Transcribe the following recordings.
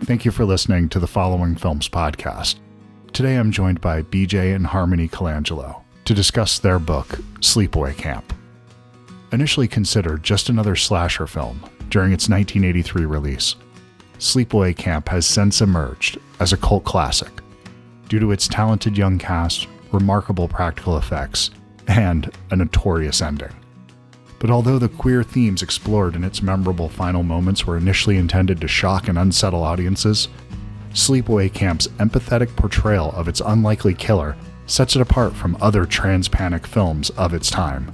Thank you for listening to the Following Films podcast. Today I'm joined by BJ and Harmony Colangelo to discuss their book, Sleepaway Camp. Initially considered just another slasher film during its 1983 release, Sleepaway Camp has since emerged as a cult classic due to its talented young cast, remarkable practical effects, and a notorious ending. But although the queer themes explored in its memorable final moments were initially intended to shock and unsettle audiences, Sleepaway Camp's empathetic portrayal of its unlikely killer sets it apart from other transpanic films of its time.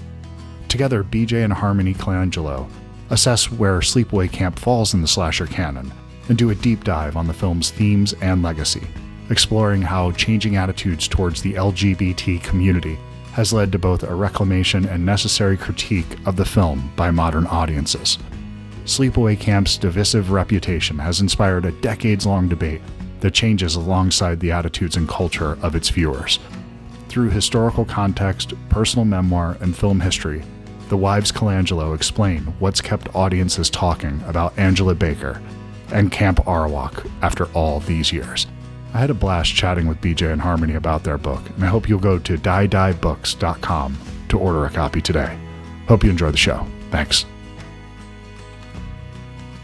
Together, BJ and Harmony Colangelo assess where Sleepaway Camp falls in the slasher canon and do a deep dive on the film's themes and legacy, exploring how changing attitudes towards the LGBT community has led to both a reclamation and necessary critique of the film by modern audiences. Sleepaway Camp's divisive reputation has inspired a decades-long debate that changes alongside the attitudes and culture of its viewers. Through historical context, personal memoir, and film history, the Wives Colangelo explain what's kept audiences talking about Angela Baker and Camp Arawak after all these years. I had a blast chatting with BJ and Harmony about their book, and I hope you'll go to diediebooks.com to order a copy today. Hope you enjoy the show. Thanks.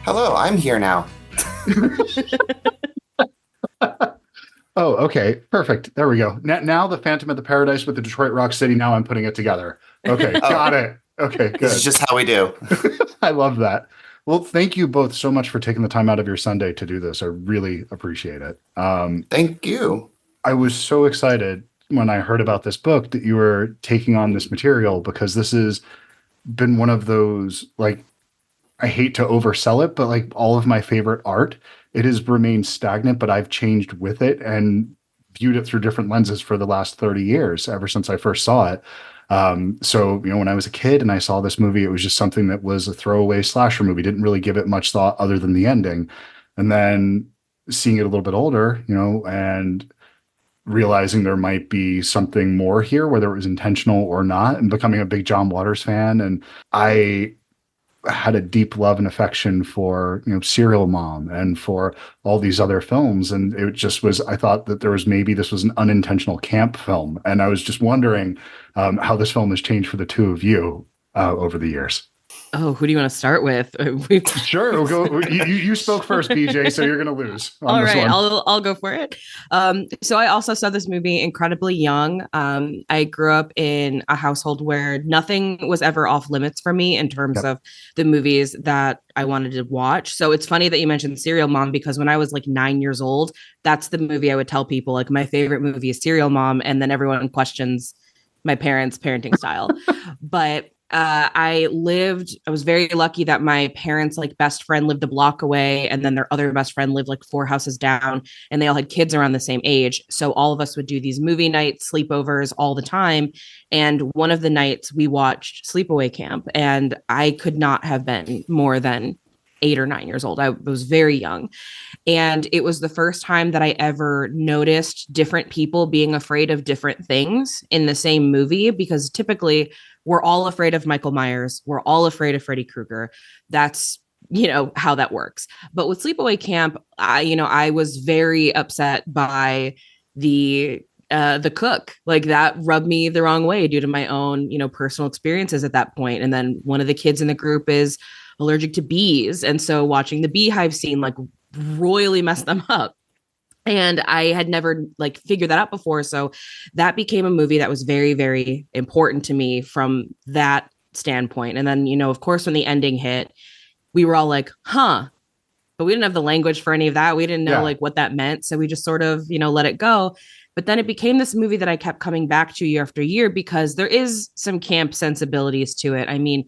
Hello, I'm here now. Oh, okay. Perfect. There we go. Now the Phantom of the Paradise with the Detroit Rock City. Now I'm putting it together. Okay. Got it. Okay, good. This is just how we do. I love that. Well, thank you both so much for taking the time out of your Sunday to do this. I really appreciate it. Thank you. I was so excited when I heard about this book that you were taking on this material, because this has been one of those, like, I hate to oversell it, but like all of my favorite art, it has remained stagnant, but I've changed with it and viewed it through different lenses for the last 30 years, ever since I first saw it. So, when I was a kid and I saw this movie, it was just something that was a throwaway slasher movie. Didn't really give it much thought other than the ending. And then seeing it a little bit older, and realizing there might be something more here, whether it was intentional or not, and becoming a big John Waters fan. And I had a deep love and affection for, Serial Mom and for all these other films. And it just was, I thought that this was an unintentional camp film. And I was just wondering how this film has changed for the two of you over the years. Oh, who do you want to start with? Sure, we'll go. You spoke first, BJ, so you're going to lose. All right, I'll go for it. So I also saw this movie incredibly young. I grew up in a household where nothing was ever off limits for me in terms of the movies that I wanted to watch. So it's funny that you mentioned Serial Mom, because when I was like 9 years old, that's the movie I would tell people, like, my favorite movie is Serial Mom, and then everyone questions my parents' parenting style. But I was very lucky that my parents' best friend lived a block away, and then their other best friend lived 4 houses down, and they all had kids around the same age. So all of us would do these movie nights, sleepovers all the time. And one of the nights we watched Sleepaway Camp, and I could not have been more than 8 or 9 years old. I was very young. And it was the first time that I ever noticed different people being afraid of different things in the same movie, because typically we're all afraid of Michael Myers. We're all afraid of Freddy Krueger. That's, how that works. But with Sleepaway Camp, I was very upset by the cook. That rubbed me the wrong way due to my own, personal experiences at that point. And then one of the kids in the group is allergic to bees. And so watching the beehive scene, royally messed them up. And I had never figured that out before. So that became a movie that was very, very important to me from that standpoint. And then, of course, when the ending hit, we were all like, huh, but we didn't have the language for any of that. We didn't know what that meant. So we just sort of, let it go. But then it became this movie that I kept coming back to year after year, because there is some camp sensibilities to it. I mean,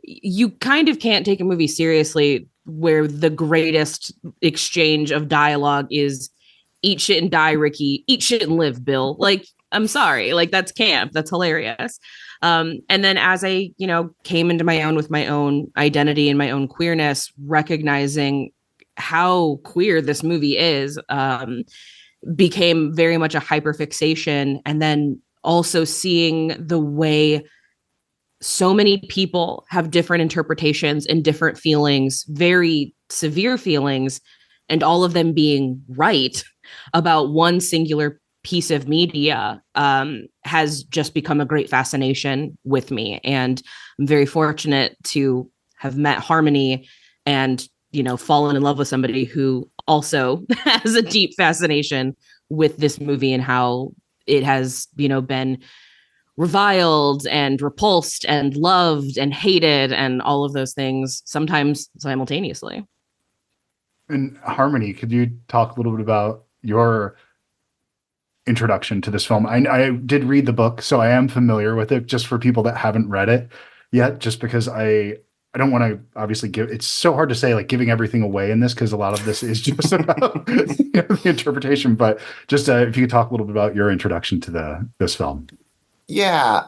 you kind of can't take a movie seriously where the greatest exchange of dialogue is eat shit and die, Ricky, eat shit and live, Bill. I'm sorry, that's camp. That's hilarious. And then as I, came into my own with my own identity and my own queerness, recognizing how queer this movie is, became very much a hyperfixation. And then also seeing the way so many people have different interpretations and different feelings, very severe feelings, and all of them being right about one singular piece of media has just become a great fascination with me. And I'm very fortunate to have met Harmony and, fallen in love with somebody who also has a deep fascination with this movie and how it has, been reviled and repulsed and loved and hated and all of those things, sometimes simultaneously. And Harmony, could you talk a little bit about your introduction to this film? I did read the book, so I am familiar with it, just for people that haven't read it yet, just because I don't want to obviously it's so hard to say like giving everything away in this, because a lot of this is just about the interpretation, but just if you could talk a little bit about your introduction to this film. Yeah.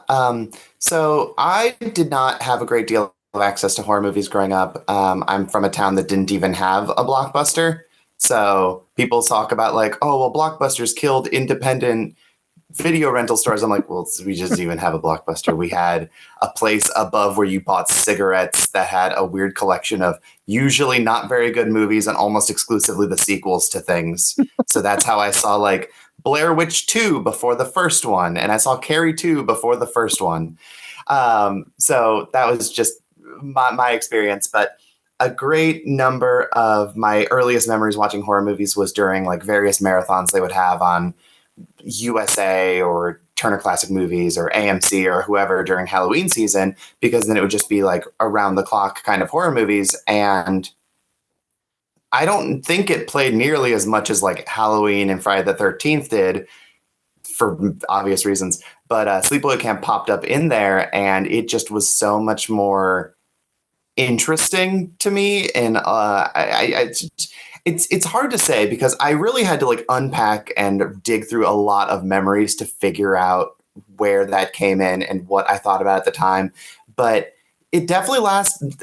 So I did not have a great deal of access to horror movies growing up. I'm from a town that didn't even have a Blockbuster. So people talk about like, oh, well, Blockbusters killed independent video rental stores. I'm like, well, we just even have a Blockbuster. We had a place above where you bought cigarettes that had a weird collection of usually not very good movies and almost exclusively the sequels to things. So that's how I saw like Blair Witch 2 before the first one. And I saw Carrie 2 before the first one. So that was just my experience. But a great number of my earliest memories watching horror movies was during like various marathons they would have on USA or Turner Classic Movies or AMC or whoever during Halloween season, because then it would just be like around the clock kind of horror movies. And I don't think it played nearly as much as like Halloween and Friday the 13th did, for obvious reasons. But Sleepaway Camp popped up in there, and it just was so much more interesting to me. And it's hard to say, because I really had to like unpack and dig through a lot of memories to figure out where that came in and what I thought about at the time. But it definitely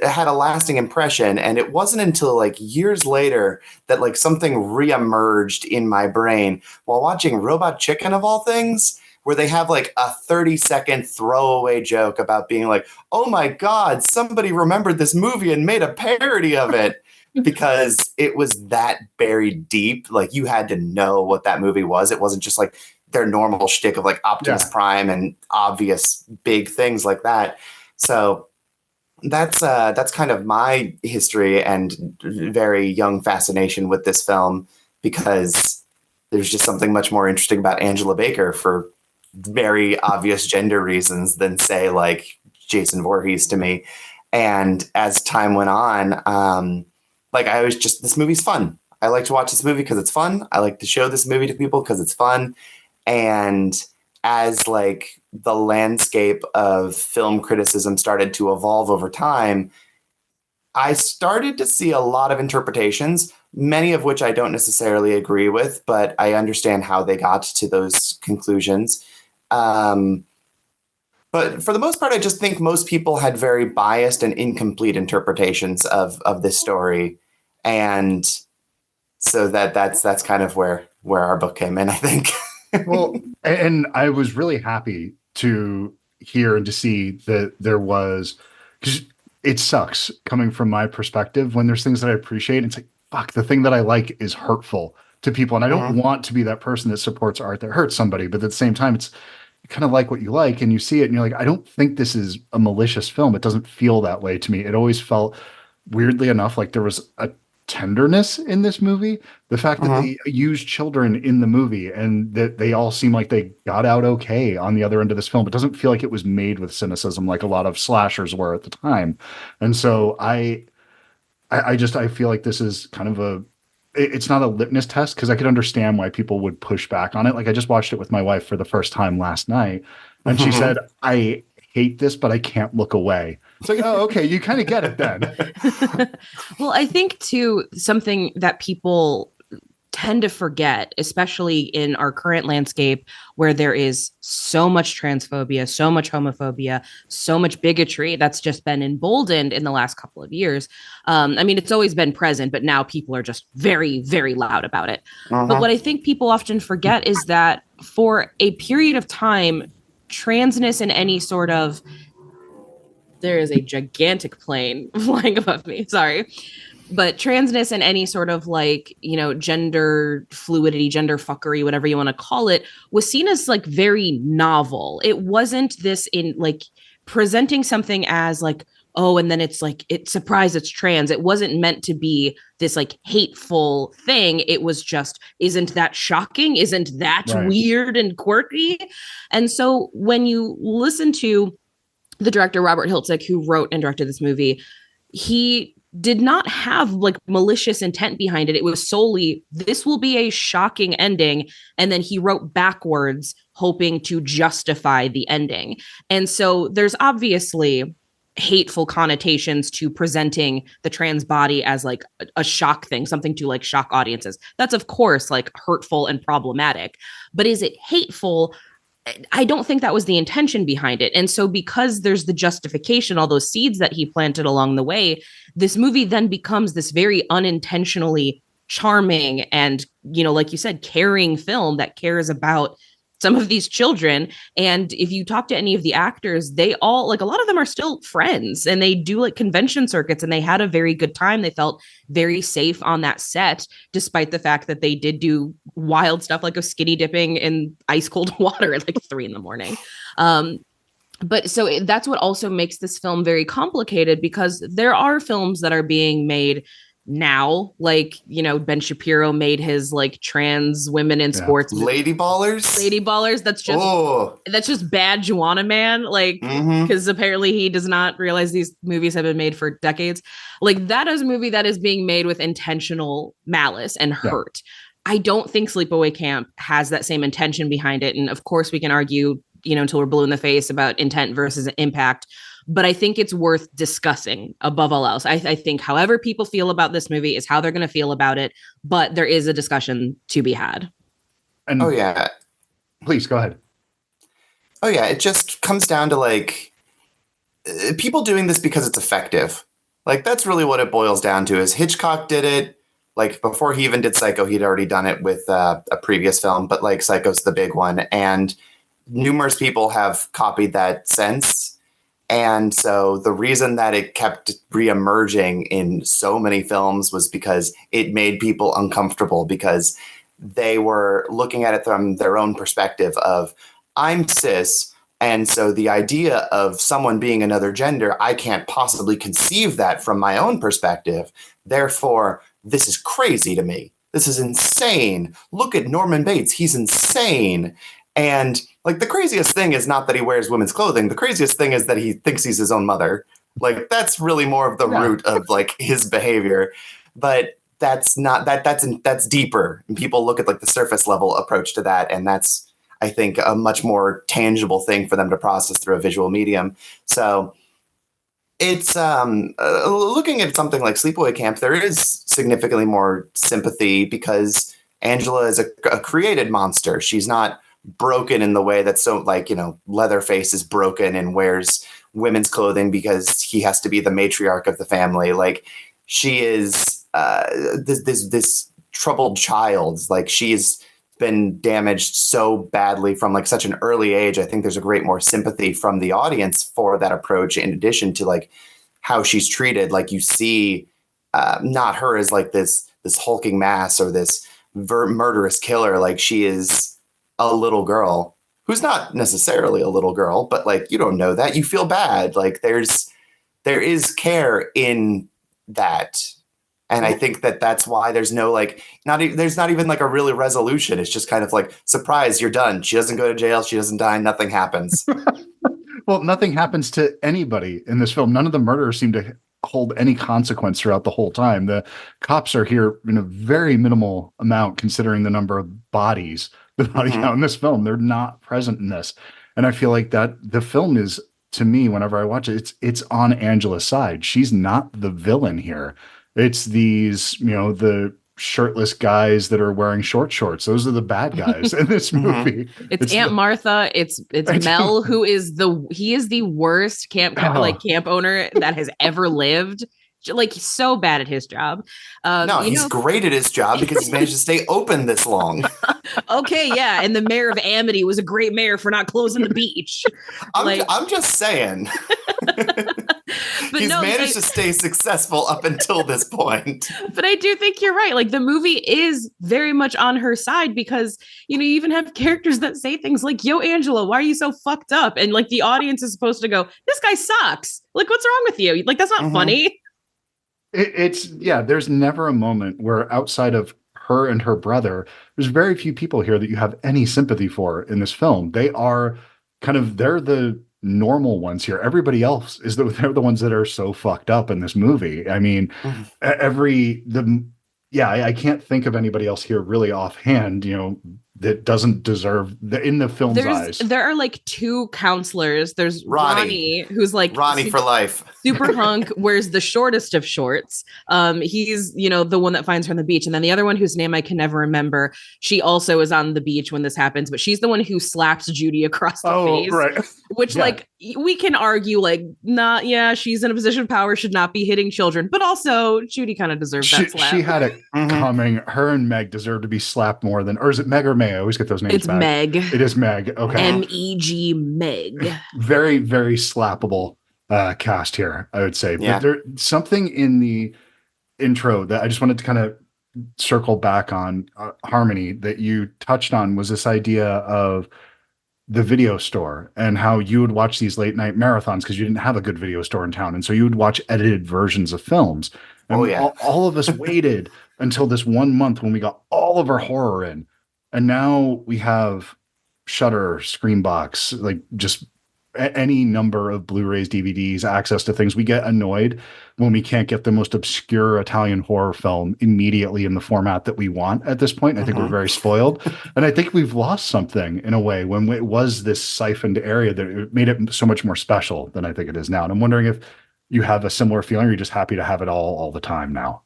had a lasting impression. And it wasn't until like years later that like something reemerged in my brain while watching Robot Chicken, of all things, where they have like a 30-second throwaway joke about being like, oh my God, somebody remembered this movie and made a parody of it. Because it was that buried deep. Like you had to know what that movie was. It wasn't just like their normal shtick of like Optimus Prime and obvious big things like that. So that's kind of my history and very young fascination with this film, because there's just something much more interesting about Angela Baker for very obvious gender reasons than say like Jason Voorhees to me. And as time went on, like I was just, this movie's fun. I like to watch this movie because it's fun. I like to show this movie to people because it's fun. And as like the landscape of film criticism started to evolve over time, I started to see a lot of interpretations, many of which I don't necessarily agree with, but I understand how they got to those conclusions. But for the most part, I just think most people had very biased and incomplete interpretations of this story. And so that's kind of where our book came in, I think. Well, and I was really happy to hear and to see that there was, because it sucks coming from my perspective when there's things that I appreciate. It's like, fuck, the thing that I like is hurtful to people. And I don't want to be that person that supports art that hurts somebody. But at the same time, it's kind of like what you like, and you see it and you're like, I don't think this is a malicious film. It doesn't feel that way to me. It always felt, weirdly enough, like there was a tenderness in this movie. The fact that they used children in the movie and that they all seem like they got out okay on the other end of this film. It doesn't feel like it was made with cynicism like a lot of slashers were at the time. And so I feel like this is kind of it's not a litmus test, because I could understand why people would push back on it. Like I just watched it with my wife for the first time last night, and she said, I hate this, but I can't look away. It's like, oh, okay, you kind of get it then. Well, I think too, something that people tend to forget, especially in our current landscape where there is so much transphobia, so much homophobia, so much bigotry that's just been emboldened in the last couple of years. I mean, it's always been present, but now people are just very, very loud about it. But what I think people often forget is that for a period of time, transness in any sort of, there is a gigantic plane flying above me, sorry. But transness and any sort of like, gender fluidity, gender fuckery, whatever you want to call it, was seen as like very novel. It wasn't this in like presenting something as like, oh, and then it's like, surprise, it's trans. It wasn't meant to be this like hateful thing. It was just, isn't that shocking? Isn't that weird and quirky? And so when you listen to the director, Robert Hiltzik, who wrote and directed this movie, he did not have like malicious intent behind it. It was solely, this will be a shocking ending. And then he wrote backwards, hoping to justify the ending. And so there's obviously hateful connotations to presenting the trans body as like a shock thing, something to like shock audiences. That's of course like hurtful and problematic, but is it hateful? I don't think that was the intention behind it. And so because there's the justification, all those seeds that he planted along the way, this movie then becomes this very unintentionally charming and, like you said, caring film that cares about some of these children. And if you talk to any of the actors, they all like, a lot of them are still friends and they do like convention circuits and they had a very good time. They felt very safe on that set, despite the fact that they did do wild stuff like a skinny dipping in ice cold water at like 3 a.m. But so that's what also makes this film very complicated, because there are films that are being made now, like, Ben Shapiro made his like trans women in sports lady ballers. That's just bad Juana Man, like, because apparently he does not realize these movies have been made for decades. Like, that is a movie that is being made with intentional malice and hurt. I don't think Sleepaway Camp has that same intention behind it, and of course we can argue until we're blue in the face about intent versus impact. But I think it's worth discussing above all else. I think however people feel about this movie is how they're going to feel about it. But there is a discussion to be had. And please go ahead. Oh, yeah. It just comes down to like people doing this because it's effective. Like, that's really what it boils down to. Is Hitchcock did it like before he even did Psycho. He'd already done it with a previous film. But like Psycho's the big one. And numerous people have copied that since. And so the reason that it kept reemerging in so many films was because it made people uncomfortable, because they were looking at it from their own perspective of, I'm cis. And so the idea of someone being another gender, I can't possibly conceive that from my own perspective. Therefore, this is crazy to me. This is insane. Look at Norman Bates. He's insane. And like, the craziest thing is not that he wears women's clothing. The craziest thing is that he thinks he's his own mother. Like, that's really more of the root of like his behavior. But that's not that's deeper. And people look at like the surface level approach to that. And that's, I think, a much more tangible thing for them to process through a visual medium. So it's looking at something like Sleepaway Camp, there is significantly more sympathy because Angela is a created monster. She's not broken in the way that so like, Leatherface is broken and wears women's clothing because he has to be the matriarch of the family. Like, she is this troubled child. Like, she's been damaged so badly from like such an early age. I think there's a great more sympathy from the audience for that approach, in addition to like how she's treated. Like, you see not her as like this hulking mass or this murderous killer. Like, she is a little girl who's not necessarily a little girl, but like, you don't know that. You feel bad. Like, there is care in that. And I think that's why there's no like, there's not even like a really resolution. It's just kind of like, surprise, you're done. She doesn't go to jail. She doesn't die. Nothing happens. Well, nothing happens to anybody in this film. None of the murderers seem to hold any consequence throughout the whole time. The cops are here in a very minimal amount, considering the number of bodies that are in this film. They're not present in this. And I feel like that the film is, to me, whenever I watch it, it's on Angela's side. She's not the villain here. It's these, the shirtless guys that are wearing short shorts. Those are the bad guys in this movie. It's Aunt Martha. It's Mel, who is the worst camp owner that has ever lived. Like, he's so bad at his job. He's great at his job because he's managed to stay open this long. Okay, yeah. And the mayor of Amity was a great mayor for not closing the beach. I'm just saying. But He's no, managed to stay successful up until this point. But I do think you're right. Like the movie is very much on her side because, you even have characters that say things like, yo, Angela, why are you so fucked up? And like the audience is supposed to go, this guy sucks. Like, what's wrong with you? Like, that's not funny. There's never a moment where outside of her and her brother, there's very few people here that you have any sympathy for in this film. They're the normal ones here. Everybody else they're the ones that are so fucked up in this movie. I mean, I can't think of anybody else here really offhand, that doesn't deserve in the film's eyes. There are like two counselors. There's Ronnie who's like Ronnie for life. Super hunk, wears the shortest of shorts. He's, the one that finds her on the beach. And then the other one whose name I can never remember, she also is on the beach when this happens, but she's the one who slaps Judy across the face. Right. Which like we can argue like, she's in a position of power, should not be hitting children. But also Judy kind of deserved that slap. She had it coming. Her and Meg deserve to be slapped more than, or is it Meg or May? I always get those names It's back. Meg. It is Meg. Okay. MEG Meg. Very, very slappable cast here, I would say. But there's something in the intro that I just wanted to kind of circle back on, Harmony, that you touched on, was this idea of the video store and how you would watch these late night marathons because you didn't have a good video store in town. And so you would watch edited versions of films. And all of us waited until this 1 month when we got all of our horror in. And now we have Shudder, Screambox, like just any number of Blu-rays, DVDs, access to things. We get annoyed when we can't get the most obscure Italian horror film immediately in the format that we want at this point. I think we're very spoiled. And I think we've lost something in a way when it was this siphoned area that it made it so much more special than I think it is now. And I'm wondering if you have a similar feeling, or you're just happy to have it all the time now.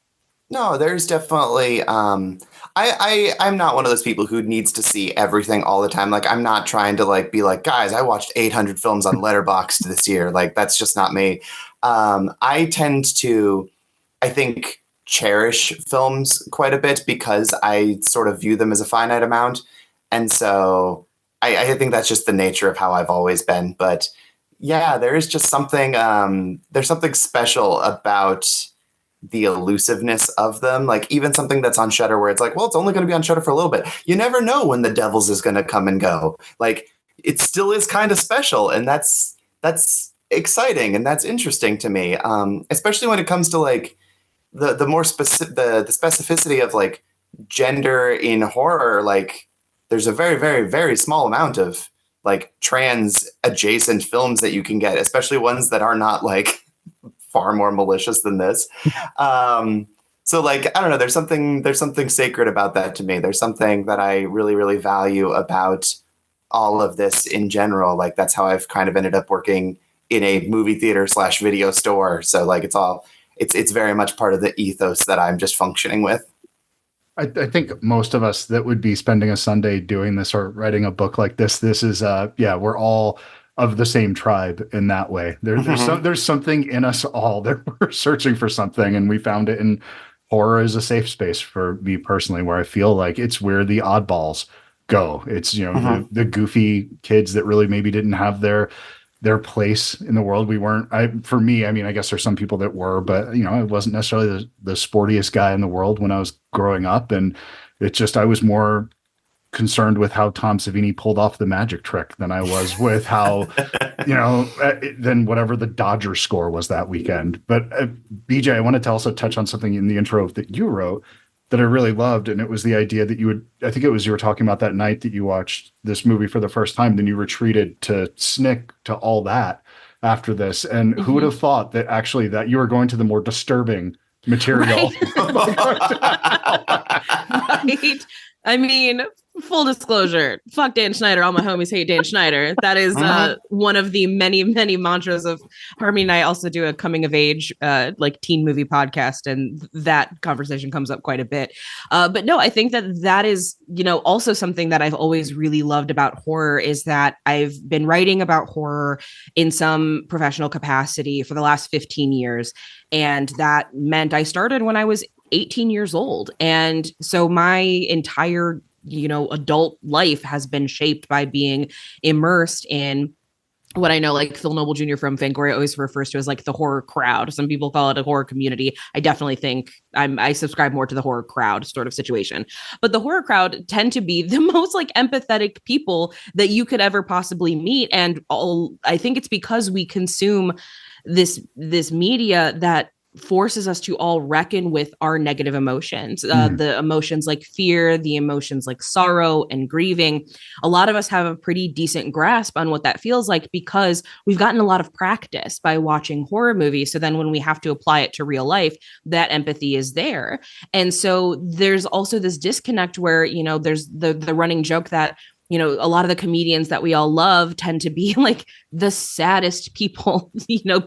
No, there's definitely I'm not one of those people who needs to see everything all the time. Like I'm not trying to like be like, guys, I watched 800 films on Letterboxd this year. Like that's just not me. I tend to, I think, cherish films quite a bit because I sort of view them as a finite amount. And so I think that's just the nature of how I've always been. But yeah, there is just something, there's something special about the elusiveness of them. Like even something that's on Shudder where it's like, well, it's only going to be on Shudder for a little bit. You never know when the Devils is going to come and go. Like it still is kind of special. And that's exciting. And that's interesting to me. Especially when it comes to like the more specific, the specificity of like gender in horror. Like there's a very, very, very small amount of like trans adjacent films that you can get, especially ones that are not like far more malicious than this. So like, I don't know, there's something sacred about that to me. There's something that I really, really value about all of this in general. Like that's how I've kind of ended up working in a movie theater / video store. So like it's very much part of the ethos that I'm just functioning with. I think most of us that would be spending a Sunday doing this or writing a book like this is we're all of the same tribe in that way. There's something in us all that we're searching for something, and we found it in horror as a safe space for me personally, where I feel like it's where the oddballs go. It's the goofy kids that really maybe didn't have their place in the world. For me, I mean, I guess there's some people that were, but I wasn't necessarily the sportiest guy in the world when I was growing up, and it's just I was more concerned with how Tom Savini pulled off the magic trick than I was with how, than whatever the Dodgers score was that weekend. But BJ, I wanted to also touch on something in the intro that you wrote that I really loved. And it was the idea that you were talking about that night that you watched this movie for the first time, then you retreated to SNCC to all that after this. And who would have thought that actually that you were going to the more disturbing material? Right. I mean, full disclosure, fuck Dan Schneider. All my homies hate Dan Schneider. That is one of the many, many mantras of Harmony and I also do a coming of age, like teen movie podcast. And that conversation comes up quite a bit. But no, I think that is, also something that I've always really loved about horror is that I've been writing about horror in some professional capacity for the last 15 years. And that meant I started when I was 18 years old. And so my entire, adult life has been shaped by being immersed in what I know, like Phil Noble Jr. from Fangoria always refers to as like the horror crowd. Some people call it a horror community. I definitely think I subscribe more to the horror crowd sort of situation. But the horror crowd tend to be the most like empathetic people that you could ever possibly meet. And I think it's because we consume this media that forces us to all reckon with our negative emotions, the emotions like fear, the emotions like sorrow and grieving. A lot of us have a pretty decent grasp on what that feels like because we've gotten a lot of practice by watching horror movies. So then when we have to apply it to real life, that empathy is there. And so there's also this disconnect where, there's the running joke that a lot of the comedians that we all love tend to be like the saddest people,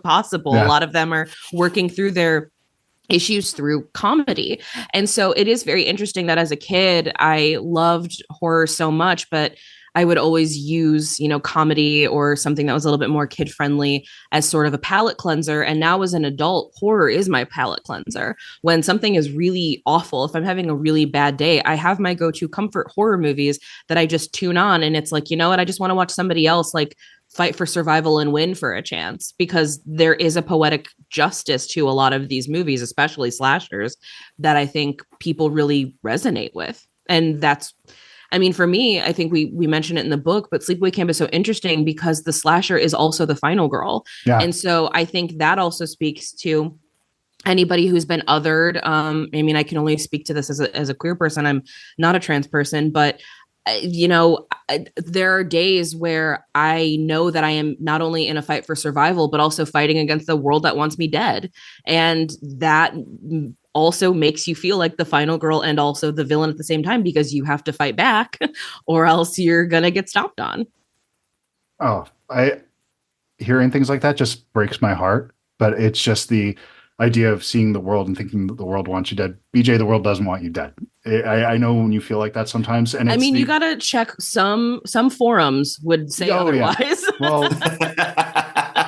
possible. Yeah. A lot of them are working through their issues through comedy. And so it is very interesting that as a kid, I loved horror so much, but I would always use, comedy or something that was a little bit more kid friendly as sort of a palate cleanser. And now as an adult, horror is my palate cleanser. When something is really awful, if I'm having a really bad day, I have my go-to comfort horror movies that I just tune on. And it's like, I just want to watch somebody else like fight for survival and win for a chance, because there is a poetic justice to a lot of these movies, especially slashers, that I think people really resonate with. And for me, I think we mentioned it in the book, but Sleepaway Camp is so interesting because the slasher is also the final girl. Yeah. And so I think that also speaks to anybody who's been othered. I can only speak to this as a queer person. I'm not a trans person, but there are days where I know that I am not only in a fight for survival, but also fighting against the world that wants me dead. And that also makes you feel like the final girl and also the villain at the same time, because you have to fight back or else you're going to get stomped on. Oh, hearing things like that just breaks my heart, but it's just the idea of seeing the world and thinking that the world wants you dead. BJ, the world doesn't want you dead. I know when you feel like that sometimes. And you got to check some forums would say otherwise. Yeah. Well,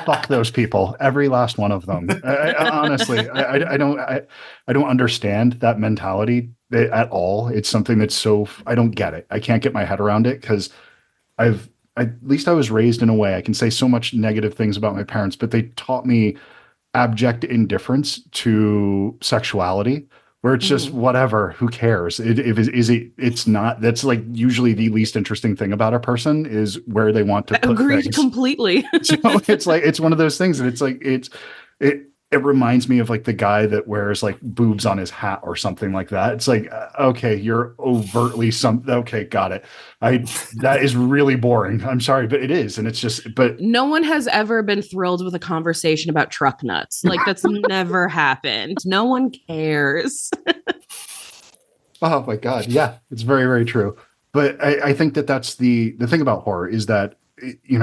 fuck those people. Every last one of them. Honestly, I don't understand that mentality at all. It's something that's I don't get it. I can't get my head around it because at least I was raised in a way. I can say so much negative things about my parents, but they taught me abject indifference to sexuality, where it's just whatever, who cares? It's not, that's like usually the least interesting thing about a person is where they want to put Agreed things. Completely. So it's like, it's one of those things, and it's like, it reminds me of like the guy that wears like boobs on his hat or something like that. It's like, okay, you're overtly okay, got it. That is really boring. I'm sorry, but it is. And it's just, but no one has ever been thrilled with a conversation about truck nuts. Like that's never happened. No one cares. Oh my God. Yeah, it's very, very true. But I think that's the thing about horror is that,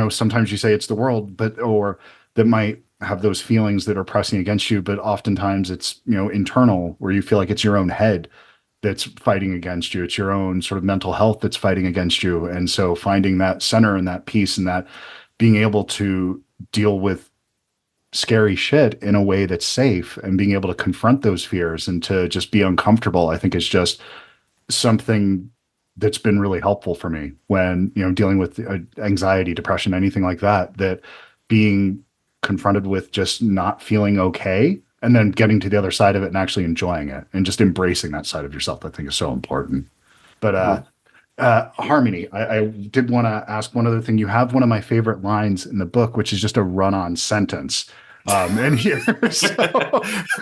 sometimes you say it's the world, or that might have those feelings that are pressing against you, but oftentimes it's, internal, where you feel like it's your own head that's fighting against you. It's your own sort of mental health that's fighting against you. And so finding that center and that peace and that being able to deal with scary shit in a way that's safe and being able to confront those fears and to just be uncomfortable, I think is just something that's been really helpful for me when, dealing with anxiety, depression, anything like that being confronted with just not feeling okay and then getting to the other side of it and actually enjoying it and just embracing that side of yourself, I think is so important. But Harmony, I did want to ask one other thing. You have one of my favorite lines in the book, which is just a run-on sentence. In here. So,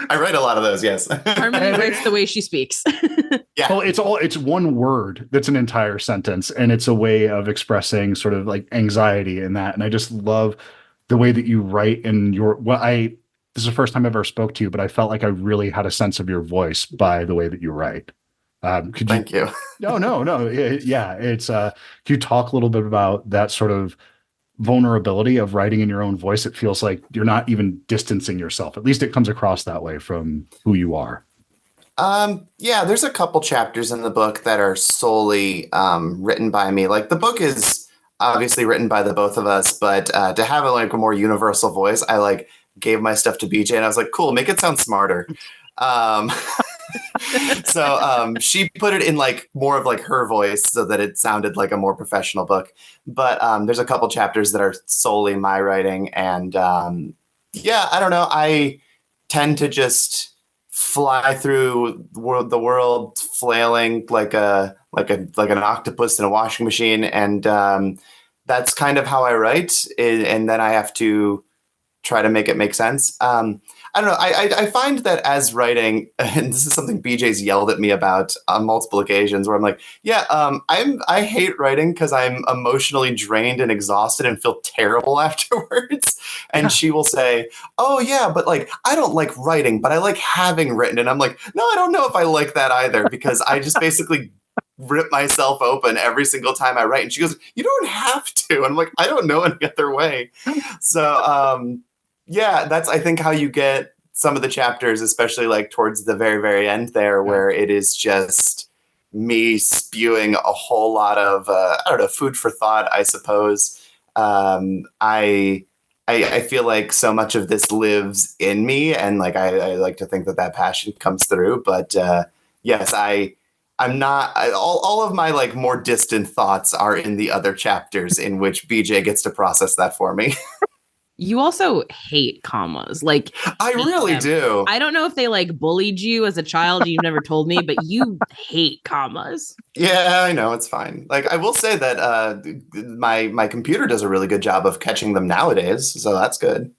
I write a lot of those, yes. Harmony writes the way she speaks. Yeah. Well, it's one word that's an entire sentence, and it's a way of expressing sort of like anxiety in that. And I just love the way that you write in this is the first time I ever spoke to you, but I felt like I really had a sense of your voice by the way that you write. Thank you. No. Yeah. It's, can you talk a little bit about that sort of vulnerability of writing in your own voice? It feels like you're not even distancing yourself. At least it comes across that way from who you are. Yeah, there's a couple chapters in the book that are solely written by me. Like the book is obviously written by the both of us, but to have a more universal voice, I gave my stuff to BJ and I was like, cool, make it sound smarter. So she put it in like more of like her voice so that it sounded like a more professional book. But there's a couple chapters that are solely my writing. And yeah, I don't know. I tend to just fly through the world flailing like an octopus in a washing machine. And that's kind of how I write. And then I have to try to make it make sense. I don't know. I find that as writing, and this is something BJ's yelled at me about on multiple occasions, where I'm like, yeah, I hate writing because I'm emotionally drained and exhausted and feel terrible afterwards. And she will say, oh yeah, but like I don't like writing, but I like having written. And I'm like, no, I don't know if I like that either, because I just basically rip myself open every single time I write. And she goes, you don't have to. And I'm like, I don't know any other way. So yeah, that's, I think, how you get some of the chapters, especially like towards the very, very end there, where it is just me spewing a whole lot of, I don't know, food for thought, I suppose. I feel like so much of this lives in me, and like I like to think that that passion comes through. But yes, I'm not. All of my like more distant thoughts are in the other chapters, in which BJ gets to process that for me. You also hate commas. Like, I really do. I don't know if they like bullied you as a child. You've never told me, but you hate commas. Yeah, I know, it's fine. Like I will say that my computer does a really good job of catching them nowadays, so that's good.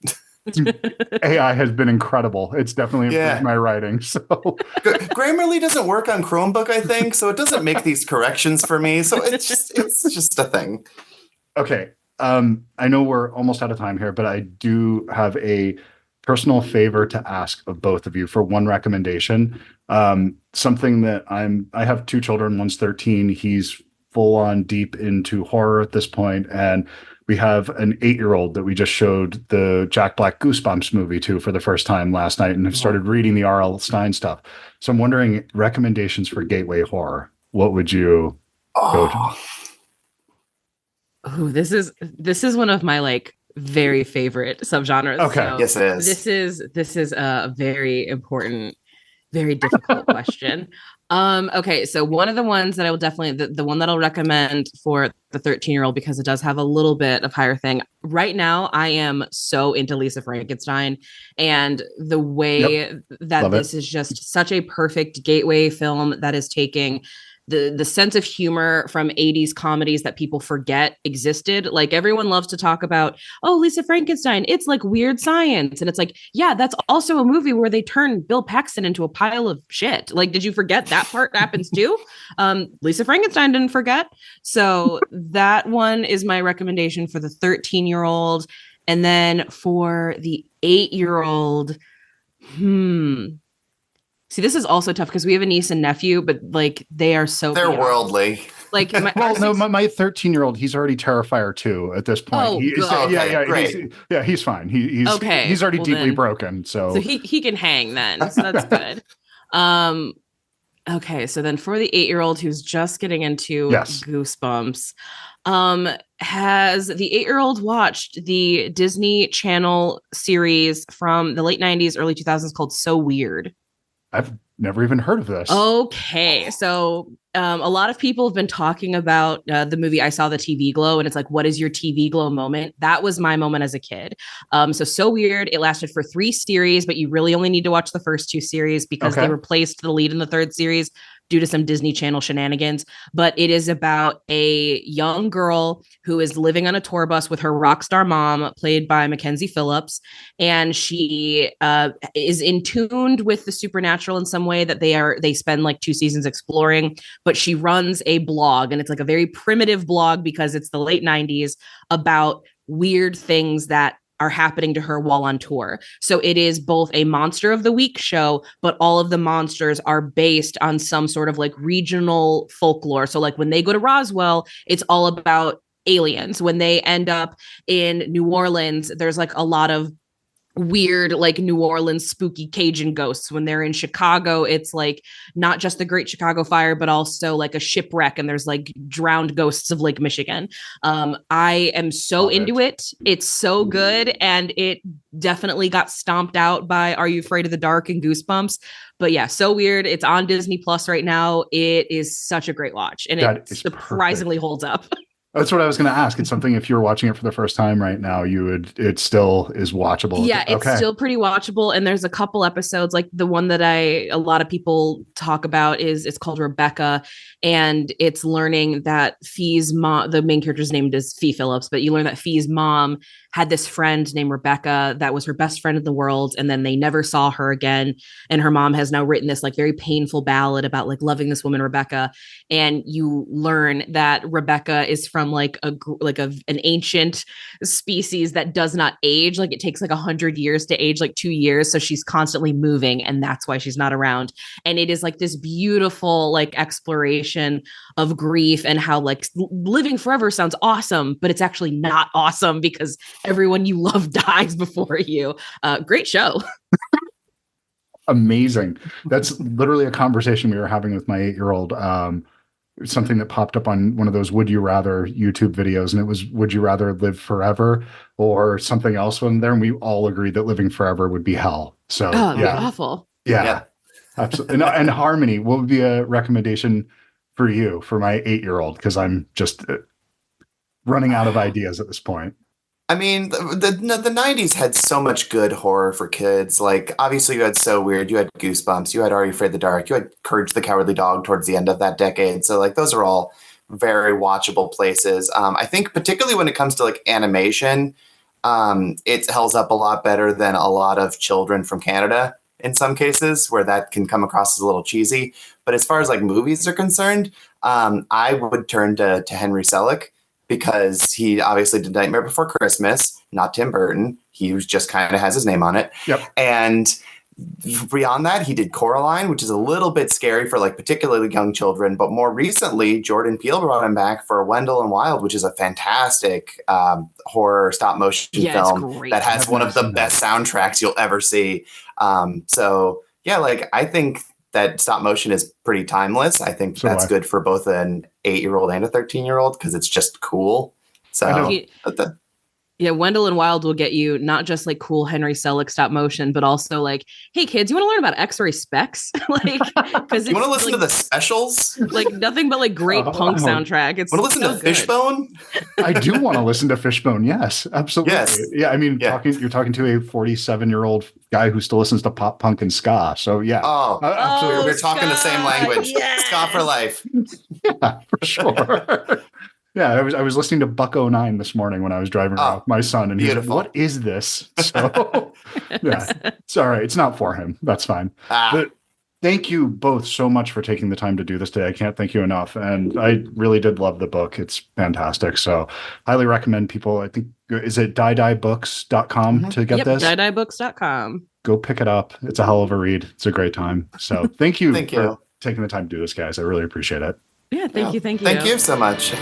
AI has been incredible. It's definitely improved my writing. So Grammarly doesn't work on Chromebook, I think, so it doesn't make these corrections for me. So it's just a thing. Okay. I know we're almost out of time here, but I do have a personal favor to ask of both of you for one recommendation. Something that I have two children. One's 13. He's full on deep into horror at this point, and we have an 8-year-old that we just showed the Jack Black Goosebumps movie to for the first time last night, and have started reading the R.L. Stein stuff. So I'm wondering, recommendations for gateway horror. What would you go to? Oh, this is one of my like very favorite subgenres. Okay, so yes, it is. This is a very important, very difficult question. Okay, so one of the ones that I will definitely the one that I'll recommend for the 13-year-old, because it does have a little bit of higher thing. Right now, I am so into Lisa Frankenstein, and the way that this is just such a perfect gateway film that is taking the sense of humor from 80s comedies that people forget existed. Like everyone loves to talk about, oh, Lisa Frankenstein, it's like Weird Science. And it's like, yeah, that's also a movie where they turn Bill Paxton into a pile of shit. Like, did you forget that part happens too? Lisa Frankenstein didn't forget. So that one is my recommendation for the 13-year-old. And then for the 8-year-old, see, this is also tough because we have a niece and nephew, but like they're worldly. Like, my 13-year-old, he's already Terrifier 2 at this point. Oh, great. He's fine. He's okay. He's already deeply broken. So he can hang then. So that's good. Okay, so then for the 8-year-old who's just getting into Goosebumps, has the 8-year-old watched the Disney Channel series from the late 90s, early 2000s called So Weird? I've never even heard of this. Okay. So a lot of people have been talking about the movie I Saw the TV Glow, and it's like, what is your TV glow moment? That was my moment as a kid. So Weird. It lasted for 3 series, but you really only need to watch the first 2 series because they replaced the lead in the 3rd series due to some Disney Channel shenanigans. But it is about a young girl who is living on a tour bus with her rock star mom, played by Mackenzie Phillips. And she is in tuned with the supernatural in some way that they spend like 2 seasons exploring. But she runs a blog, and it's like a very primitive blog because it's the late 90s, about weird things that are happening to her while on tour. So it is both a Monster of the Week show, but all of the monsters are based on some sort of like regional folklore. So like when they go to Roswell, it's all about aliens. When they end up in New Orleans, there's like a lot of weird like New Orleans spooky Cajun ghosts. When they're in Chicago, it's like not just the Great Chicago Fire, but also like a shipwreck, and there's like drowned ghosts of Lake Michigan. I am so into it. It's so good, and it definitely got stomped out by Are You Afraid of the Dark and Goosebumps. But yeah, so weird. It's on Disney Plus right now. It is such a great watch, and it surprisingly holds up. That's what I was going to ask. It's something, if you're watching it for the first time right now, it still is watchable. Yeah, it's still pretty watchable. And there's a couple episodes, like the one that a lot of people talk about it's called Rebecca. And it's learning that Fee's mom, the main character's name is Fee Phillips, but you learn that Fee's mom had this friend named Rebecca that was her best friend in the world. And then they never saw her again. And her mom has now written this like very painful ballad about like loving this woman, Rebecca. And you learn that Rebecca is from like an ancient species that does not age. Like it takes like 100 years to age, like 2 years. So she's constantly moving, and that's why she's not around. And it is like this beautiful like exploration of grief and how like living forever sounds awesome, but it's actually not awesome because everyone you love dies before you. Great show. Amazing. That's literally a conversation we were having with my 8-year-old. Something that popped up on one of those Would You Rather YouTube videos, and it was, would you rather live forever or something else in there? And we all agreed that living forever would be hell. So yeah, awful. Yeah. Absolutely. And Harmony, what would be a recommendation for you for my 8-year-old? Because I'm just running out of ideas at this point. I mean, the 90s had so much good horror for kids. Like, obviously, you had So Weird, you had Goosebumps, you had Are You Afraid of the Dark, you had Courage the Cowardly Dog towards the end of that decade. So, like, those are all very watchable places. I think particularly when it comes to, like, animation, it holds up a lot better than a lot of children from Canada in some cases, where that can come across as a little cheesy. But as far as, like, movies are concerned, I would turn to Henry Selick, because he obviously did Nightmare Before Christmas, not Tim Burton. He was just kind of has his name on it. Yep. And beyond that, he did Coraline, which is a little bit scary for like particularly young children. But more recently, Jordan Peele brought him back for Wendell and Wild, which is a fantastic horror stop motion film that has one of the best soundtracks you'll ever see. So yeah, like I think that stop motion is pretty timeless. I think that's good for both an 8-year-old and a 13-year-old because it's just cool. So yeah, Wendell and Wild will get you not just like cool Henry Selick stop motion, but also like, hey kids, you want to learn about X-ray specs? Like, because you want to listen to the specials? Like nothing but like great punk soundtrack. It's want to listen to Fishbone? I do want to listen to Fishbone. Yes, absolutely. Yes. Yeah, I mean, you're talking to a 47-year-old guy who still listens to pop punk and ska. So yeah, absolutely. We're talking the same language. Yes. Ska for life. Yeah, for sure. Yeah, I was listening to Buck 09 this morning when I was driving around with my son, and he's like, "What is this?" So, yeah, it's all right. It's not for him. That's fine. But thank you both so much for taking the time to do this today. I can't thank you enough, and I really did love the book. It's fantastic. So, highly recommend people. I think is it diediebooks.com to get this? diediebooks.com. Go pick it up. It's a hell of a read. It's a great time. So, thank you for taking the time to do this, guys. I really appreciate it. Yeah, thank you. Thank you so much.